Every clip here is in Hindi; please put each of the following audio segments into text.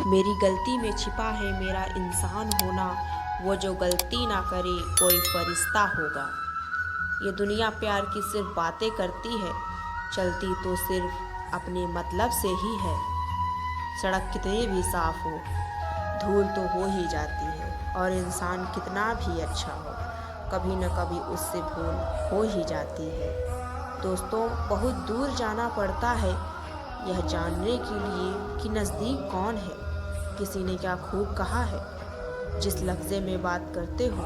मेरी गलती में छिपा है मेरा इंसान होना, वो जो गलती ना करे कोई फरिश्ता होगा। ये दुनिया प्यार की सिर्फ बातें करती है, चलती तो सिर्फ अपने मतलब से ही है। सड़क कितनी भी साफ हो, धूल तो हो ही जाती है, और इंसान कितना भी अच्छा हो, कभी न कभी उससे भूल हो ही जाती है। दोस्तों, बहुत दूर जाना पड़ता है यह जानने के लिए कि नज़दीक कौन है। किसी ने क्या खूब कहा है, जिस लफ्ज़े में बात करते हो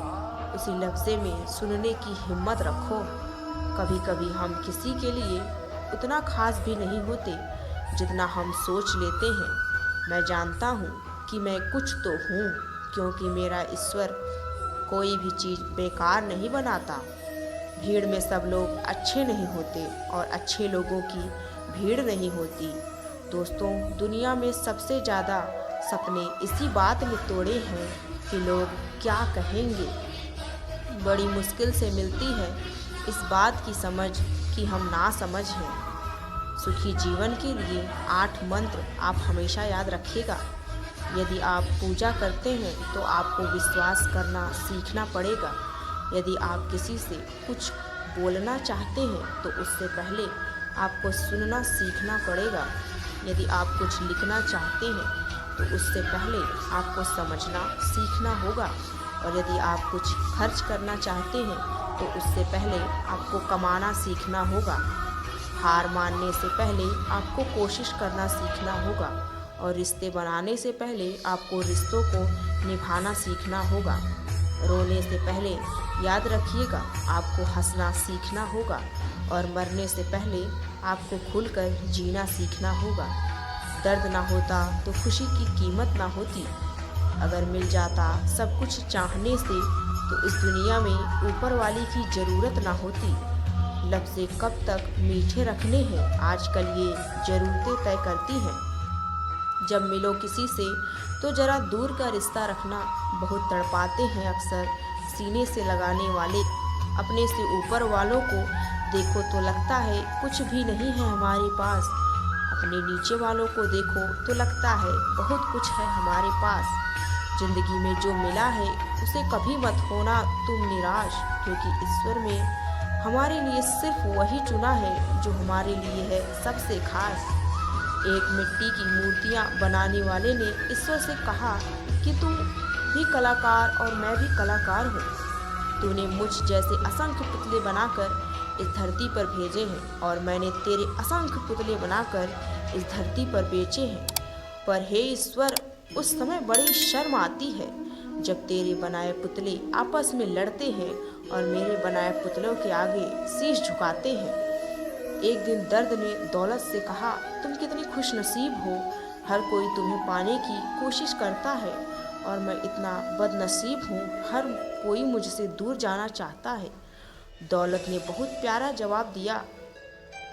उसी लफ्ज़े में सुनने की हिम्मत रखो। कभी कभी हम किसी के लिए उतना खास भी नहीं होते जितना हम सोच लेते हैं। मैं जानता हूँ कि मैं कुछ तो हूँ, क्योंकि मेरा ईश्वर कोई भी चीज़ बेकार नहीं बनाता। भीड़ में सब लोग अच्छे नहीं होते और अच्छे लोगों की भीड़ नहीं होती। दोस्तों, दुनिया में सबसे ज़्यादा सपने इसी बात में तोड़े हैं कि लोग क्या कहेंगे। बड़ी मुश्किल से मिलती है इस बात की समझ कि हम ना समझ हैं। सुखी जीवन के लिए 8 मंत्र आप हमेशा याद रखिएगा। यदि आप पूजा करते हैं तो आपको विश्वास करना सीखना पड़ेगा। यदि आप किसी से कुछ बोलना चाहते हैं तो उससे पहले आपको सुनना सीखना पड़ेगा। यदि आप कुछ लिखना चाहते हैं तो उससे पहले आपको समझना सीखना होगा। और यदि आप कुछ खर्च करना चाहते हैं तो उससे पहले आपको कमाना सीखना होगा। हार मानने से पहले आपको कोशिश करना सीखना होगा, और रिश्ते बनाने से पहले आपको रिश्तों को निभाना सीखना होगा। रोने से पहले याद रखिएगा आपको हंसना सीखना होगा, और मरने से पहले आपको खुलकर जीना सीखना होगा। दर्द ना होता तो खुशी की कीमत ना होती। अगर मिल जाता सब कुछ चाहने से तो इस दुनिया में ऊपर वाली की ज़रूरत ना होती। लफ्ज़े कब तक मीठे रखने हैं, आजकल ये ज़रूरतें तय करती हैं। जब मिलो किसी से तो ज़रा दूर का रिश्ता रखना। बहुत तड़पाते हैं अक्सर सीने से लगाने वाले। अपने से ऊपर वालों को देखो तो लगता है कुछ भी नहीं है हमारे पास। अपने नीचे वालों को देखो तो लगता है बहुत कुछ है हमारे पास। जिंदगी में जो मिला है उसे कभी मत होना तुम निराश, क्योंकि ईश्वर में हमारे लिए सिर्फ वही चुना है जो हमारे लिए है सबसे खास। एक मिट्टी की मूर्तियाँ बनाने वाले ने ईश्वर से कहा कि तू भी कलाकार और मैं भी कलाकार हूँ। तूने मुझ जैसे असंख्य पुतले बनाकर इस धरती पर भेजे हैं, और मैंने तेरे असंख्य पुतले बनाकर इस धरती पर बेचे हैं। पर हे ईश्वर, उस समय बड़ी शर्म आती है जब तेरे बनाए पुतले आपस में लड़ते हैं और मेरे बनाए पुतलों के आगे शीश झुकाते हैं। एक दिन दर्द ने दौलत से कहा, तुम कितनी खुशनसीब हो, हर कोई तुम्हें पाने की कोशिश करता है, और मैं इतना बदनसीब हूँ, हर कोई मुझसे दूर जाना चाहता है। दौलत ने बहुत प्यारा जवाब दिया,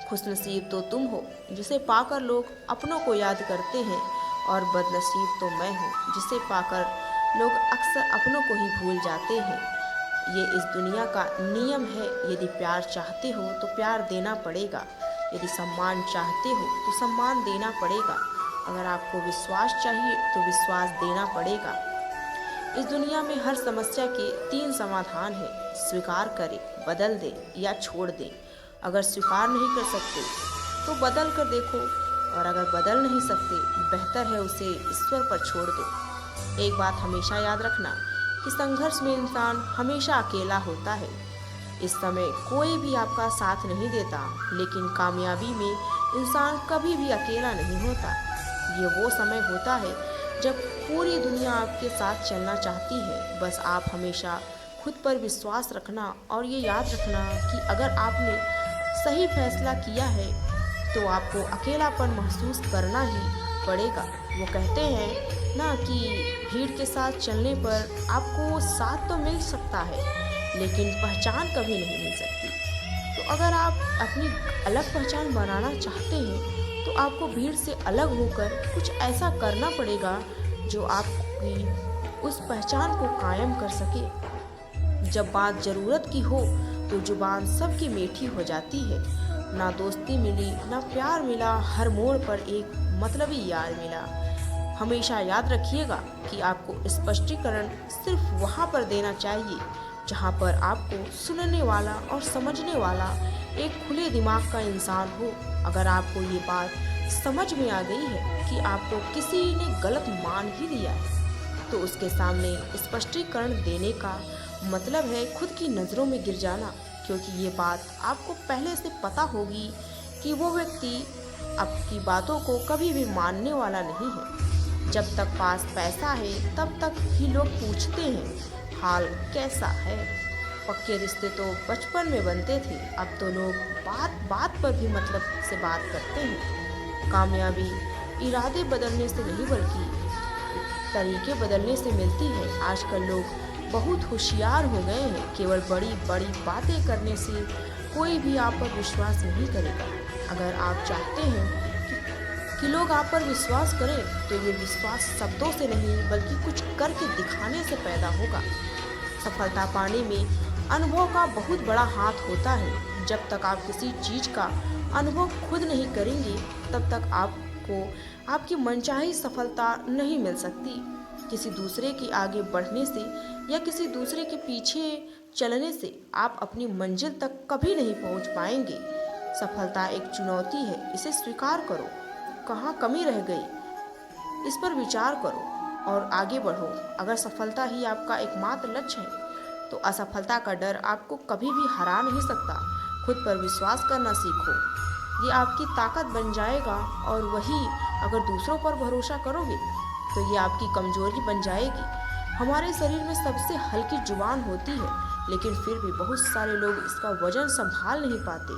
खुशनसीब तो तुम हो जिसे पाकर लोग अपनों को याद करते हैं, और बदनसीब तो मैं हूँ जिसे पाकर लोग अक्सर अपनों को ही भूल जाते हैं। ये इस दुनिया का नियम है। यदि प्यार चाहते हो तो प्यार देना पड़ेगा, यदि सम्मान चाहते हो तो सम्मान देना पड़ेगा, अगर आपको विश्वास चाहिए तो विश्वास देना पड़ेगा। इस दुनिया में हर समस्या के 3 समाधान हैं, स्वीकार करें, बदल दें या छोड़ दें। अगर स्वीकार नहीं कर सकते तो बदल कर देखो, और अगर बदल नहीं सकते बेहतर है उसे ईश्वर पर छोड़ दो। एक बात हमेशा याद रखना कि संघर्ष में इंसान हमेशा अकेला होता है। इस समय कोई भी आपका साथ नहीं देता, लेकिन कामयाबी में इंसान कभी भी अकेला नहीं होता। ये वो समय होता है जब पूरी दुनिया आपके साथ चलना चाहती है। बस आप हमेशा खुद पर विश्वास रखना, और ये याद रखना कि अगर आपने सही फैसला किया है तो आपको अकेलापन महसूस करना ही पड़ेगा। वो कहते हैं ना कि भीड़ के साथ चलने पर आपको साथ तो मिल सकता है, लेकिन पहचान कभी नहीं मिल सकती। तो अगर आप अपनी अलग पहचान बनाना चाहते हैं तो आपको भीड़ से अलग होकर कुछ ऐसा करना पड़ेगा जो आपकी उस पहचान को कायम कर सके। जब बात ज़रूरत की हो तो जुबान सबकी मीठी हो जाती है। ना दोस्ती मिली ना प्यार मिला, हर मोड़ पर एक मतलबी यार मिला। हमेशा याद रखिएगा कि आपको स्पष्टीकरण सिर्फ वहाँ पर देना चाहिए जहाँ पर आपको सुनने वाला और समझने वाला एक खुले दिमाग का इंसान हो। अगर आपको ये बात समझ में आ गई है कि आपको किसी ने गलत मान ही लिया है, तो उसके सामने स्पष्टीकरण देने का मतलब है खुद की नज़रों में गिर जाना, क्योंकि ये बात आपको पहले से पता होगी कि वो व्यक्ति आपकी बातों को कभी भी मानने वाला नहीं है। जब तक पास पैसा है तब तक ही लोग पूछते हैं हाल कैसा है। पक्के रिश्ते तो बचपन में बनते थे, अब तो लोग बात बात पर भी मतलब से बात करते हैं। कामयाबी इरादे बदलने से नहीं बल्कि तरीके बदलने से मिलती है। आजकल लोग बहुत होशियार हो गए हैं, केवल बड़ी बड़ी बातें करने से कोई भी आप पर विश्वास नहीं करेगा। अगर आप चाहते हैं कि लोग आप पर विश्वास करें तो ये विश्वास शब्दों से नहीं बल्कि कुछ करके दिखाने से पैदा होगा। सफलता पाने में अनुभव का बहुत बड़ा हाथ होता है। जब तक आप किसी चीज़ का अनुभव खुद नहीं करेंगे तब तक आपको आपकी मनचाही सफलता नहीं मिल सकती। किसी दूसरे के आगे बढ़ने से या किसी दूसरे के पीछे चलने से आप अपनी मंजिल तक कभी नहीं पहुंच पाएंगे। सफलता एक चुनौती है, इसे स्वीकार करो। कहाँ कमी रह गई इस पर विचार करो और आगे बढ़ो। अगर सफलता ही आपका एकमात्र लक्ष्य है तो असफलता का डर आपको कभी भी हरा नहीं सकता। खुद पर विश्वास करना सीखो, ये आपकी ताकत बन जाएगा, और वही अगर दूसरों पर भरोसा करोगे तो ये आपकी कमजोरी बन जाएगी। हमारे शरीर में सबसे हल्की जुबान होती है, लेकिन फिर भी बहुत सारे लोग इसका वजन संभाल नहीं पाते।